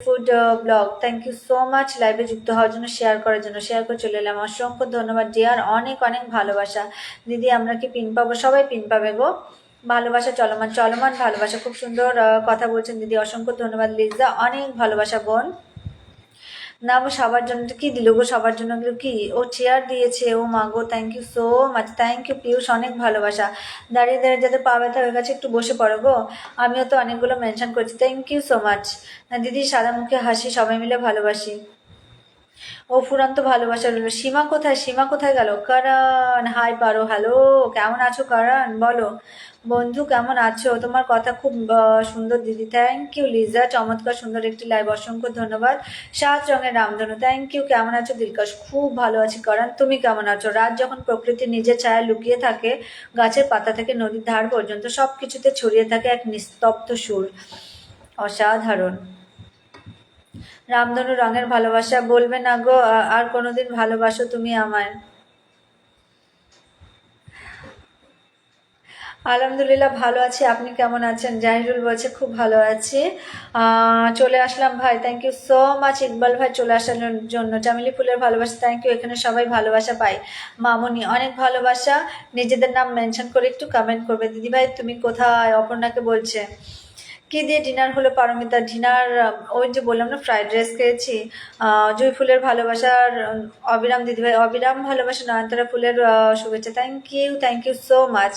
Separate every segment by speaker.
Speaker 1: Food blog, thank you so much লাইভে যুক্ত হওয়ার জন্য, শেয়ার করার জন্য। শেয়ার করে চলে এলাম, অসংখ্য ধন্যবাদ ডিয়ার, অনেক অনেক ভালোবাসা। দিদি আমরা কি পিন পাবো? সবাই পিন পাবে গো। ভালোবাসা চলমান চলমান ভালোবাসা, খুব সুন্দর কথা বলছেন দিদি, অসংখ্য ধন্যবাদ। লিজা অনেক ভালোবাসা বোন। না ও সবার জন্য কি দিল গো? সবার জন্য কি ও চেয়ার দিয়েছে? ও মা গো, thank you so much, thank you Piyush, অনেক ভালোবাসা। দাঁড়িয়ে দাঁড়িয়ে যাদের পা ব্যথা হয়ে গেছে একটু বসে পড়ো গো, আমিও তো অনেকগুলো মেনশন করছি। থ্যাংক ইউ সো মাচ দিদি, সাদা মুখে হাসি, সবাই মিলে ভালোবাসি। ও ফুরান্ত ভালোবাসা রইল। সীমা কোথায়? সীমা কোথায় গেল? কারণ হাই পারো, হ্যালো, কেমন আছো কারণ? বলো বন্ধু কেমন আছো? তোমার কথা খুব সুন্দর দিদি, থ্যাংক ইউ। লিজা চমৎকার সুন্দর একটি লাইভ, অসংখ্য ধন্যবাদ। 7 রঙের রামধনু, থ্যাংক ইউ। কেমন আছো দিলকাশ? খুব ভালো আছি কারণ, তুমি কেমন আছো? রাত যখন প্রকৃতি নিজের ছায়া লুকিয়ে থাকে, গাছের পাতা থেকে নদীর ধার পর্যন্ত সবকিছুতে ছড়িয়ে থাকে এক নিস্তব্ধ সুর, অসাধারণ। রামধনু রঙের ভালোবাসা বলবে না গো আর কোনোদিন? ভালোবাসো তুমি আমায়। আলহামদুলিল্লাহ ভালো আছি, আপনি কেমন আছেন? জাহিরুল বলছে খুব ভালো আছি। চলে আসলাম ভাই, thank you so much. Iqbal ভাই চলে আসার জন্য। চামেলি ফুলের ভালোবাসা, থ্যাংক ইউ। এখানে সবাই ভালোবাসা পাই। মামনি অনেক ভালোবাসা। নিজেদের নাম মেনশন করে একটু কমেন্ট করবে। দিদি ভাই তুমি কোথায়? অপর্ণাকে বলছে। কি দিয়ে ডিনার হলো পারমিতা? ডিনার ওই যে বললাম না, ফ্রাইড রাইস খেয়েছি। জুই ফুলের ভালোবাসার, অবিরাম দিদিভাই অবিরাম ভালোবাসা। নয়নতারা ফুলের শুভেচ্ছা, থ্যাংক ইউ সো মাচ।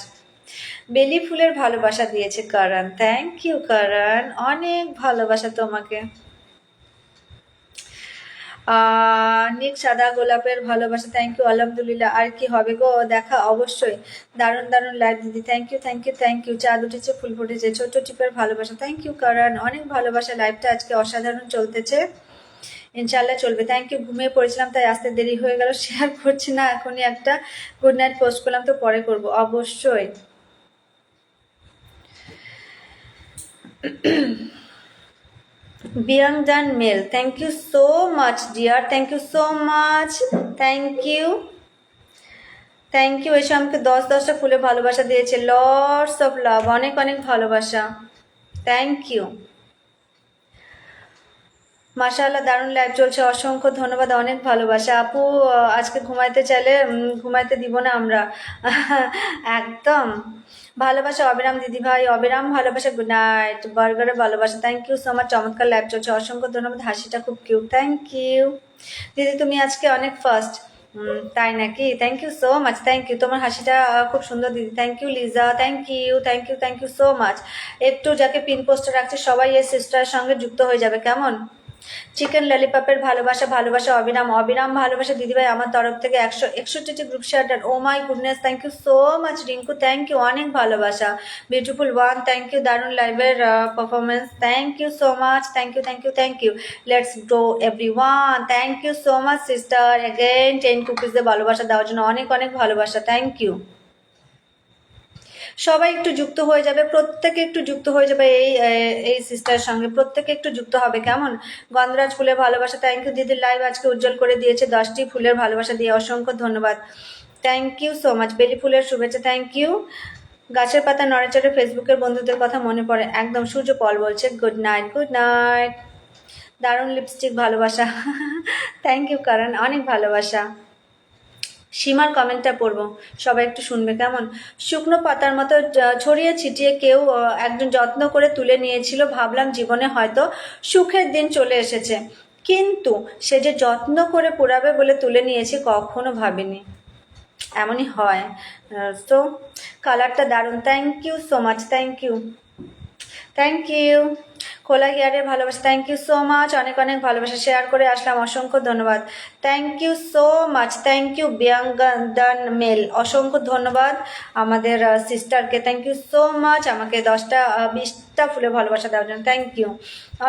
Speaker 1: বেলি ফুলের ভালোবাসা দিয়েছে কারণ, থ্যাংক ইউ কারণ, অনেক ভালোবাসা তোমাকে। নীল সাদা গোলাপের ভালোবাসা, থ্যাংক ইউ। আলহামদুলিল্লাহ, আর কি হবে গো, দেখা অবশ্যই। দারুণ দারুণ লাইভ দিদি, thank you thank you thank you. চাঁদ উঠেছে, ফুল ফুটেছে, ছোট টিপের ভালোবাসা, থ্যাংক ইউ কারণ, অনেক ভালোবাসা। লাইভটা আজকে অসাধারণ চলতেছে, ইনশাল্লাহ চলবে। Thank you. ঘুমিয়ে পড়েছিলাম তাই আসতে দেরি হয়ে গেল, শেয়ার করছি না, এখনই একটা গুড নাইট পোস্ট করলাম, তো পরে করব অবশ্যই। বিয়াংজান মেল, thank you so much dear, thank you so much, thank you thank you. এসে আমাকে 10-10টা ফুলে ভালোবাসা দিয়েছে, লর্ডস অফ লাভ, অনেক অনেক ভালোবাসা, থ্যাংক ইউ। মাশাআল্লাহ দারুণ লাইভ চলছে, অসংখ্য ধন্যবাদ, অনেক ভালোবাসা। আপু আজকে ঘুমাইতে চাইলে ঘুমাইতে দিব না আমরা একদম। ভালোবাসা অবিরাম দিদি ভাই, অবিরাম ভালোবাসা, গুড নাইট। বার্গারের ভালোবাসা, থ্যাংক ইউ সো মাচ, চমৎকার লাইভ চলছে, অসংখ্য ধন্যবাদ। হাসিটা খুব কিউট, থ্যাংক ইউ দিদি, তুমি আজকে অনেক ফার্স্ট। তাই নাকি? Thank you so much, thank you. তোমার হাসিটা খুব সুন্দর দিদি, thank you. Liza thank you thank you thank you so much. একটু যাকে পিন পোস্টে রাখছে সবাই এই সিস্টারের সঙ্গে যুক্ত হয়ে যাবে, কেমন? চিকেন ললিপপের ভালোবাসা, ভালোবাসা অবিরাম, অবিরাম ভালোবাসা দিদিভাই আমার তরফ থেকে। 161টি group share done, oh my goodness, thank you so much Rinku, thank you, অনেক ভালোবাসা। বিউটিফুল ওয়ান, থ্যাংক ইউ, দারুণ লাইভের performance, thank you so much, thank you thank you thank you. Let's grow everyone, thank you so much sister, again 10 কুকিজে ভালোবাসা দেওয়ার জন্য, অনেক অনেক ভালোবাসা, থ্যাংক ইউ। সবাই একটু যুক্ত হয়ে যাবে, প্রত্যেকে একটু যুক্ত হয়ে যাবে এই সিস্টারের সঙ্গে, প্রত্যেকে একটু যুক্ত হবে, কেমন? গন্ধরাজ ফুলের ভালোবাসা, থ্যাংক ইউ দিদির লাইভ আজকে উজ্জ্বল করে দিয়েছে, 10টি ফুলের ভালোবাসা দিয়ে, অসংখ্য ধন্যবাদ, থ্যাংক ইউ সো মাচ। বেলি ফুলের শুভেচ্ছা, থ্যাংক ইউ। গাছের পাতা নড়েচড়ে, ফেসবুকের বন্ধুদের কথা মনে পড়ে একদম। সূর্য পল বলছে গুড নাইট, গুড নাইট। দারুণ লিপস্টিক ভালোবাসা থ্যাংক ইউ কারণ, অনেক ভালোবাসা। সীমার কমেন্টটা পড়বো, সবাই একটু শুনবে, কেমন? শুকনো পাতার মতো ছড়িয়ে ছিটিয়ে কেউ একজন যত্ন করে তুলে নিয়েছিল, ভাবলাম জীবনে হয়তো সুখের দিন চলে এসেছে, কিন্তু সে যে যত্ন করে পোড়াবে বলে তুলে নিয়েছে কখনো ভাবিনি। এমনই হয়। তো কালারটা দারুণ, thank you so much, thank you thank you. খোলা হেয়ারের ভালোবাসা, থ্যাংক ইউ সো মাচ, অনেক অনেক ভালোবাসা। শেয়ার করে আসলাম, অসংখ্য ধন্যবাদ, thank you so much, thank you. বিয়াঙ্গান মেল, অসংখ্য ধন্যবাদ আমাদের সিস্টারকে, থ্যাংক ইউ সো মাচ আমাকে 10টা 20টা ফুলে ভালোবাসা দেওয়ার জন্য, থ্যাংক ইউ।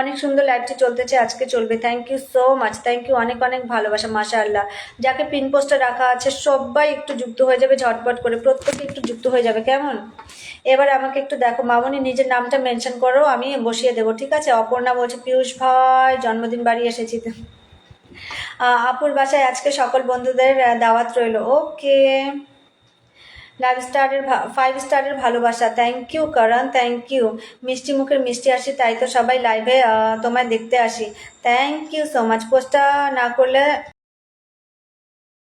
Speaker 1: অনেক সুন্দর লাইভটি চলতেছে, আজকে চলবে, thank you so much, thank you, অনেক অনেক ভালোবাসা। মাশাআল্লাহ, যাকে পিন পোস্টে রাখা আছে সবাই একটু যুক্ত হয়ে যাবে ঝটপট করে, প্রত্যেকে একটু যুক্ত হয়ে যাবে, কেমন? এবার আমাকে একটু দেখো, মামনি নিজের নামটা মেনশন করো, আমি বসিয়ে দেবো, ঠিক আছে? অপর্ণা বলছে পিয়ুষ ভাই জন্মদিন বাড়ি এসেছি, আপুর বাসায় আজকে সকল বন্ধুদের দাওয়াত রইল, ওকে। লাইভ স্টারের 5 স্টারের ভালোবাসা, thank you Karan, thank you. মিষ্টি মুখের মিষ্টি আসি, তাই তো সবাই লাইভে তোমায় দেখতে আসি, থ্যাংক ইউ সো মাচ। পোস্টটা না করলে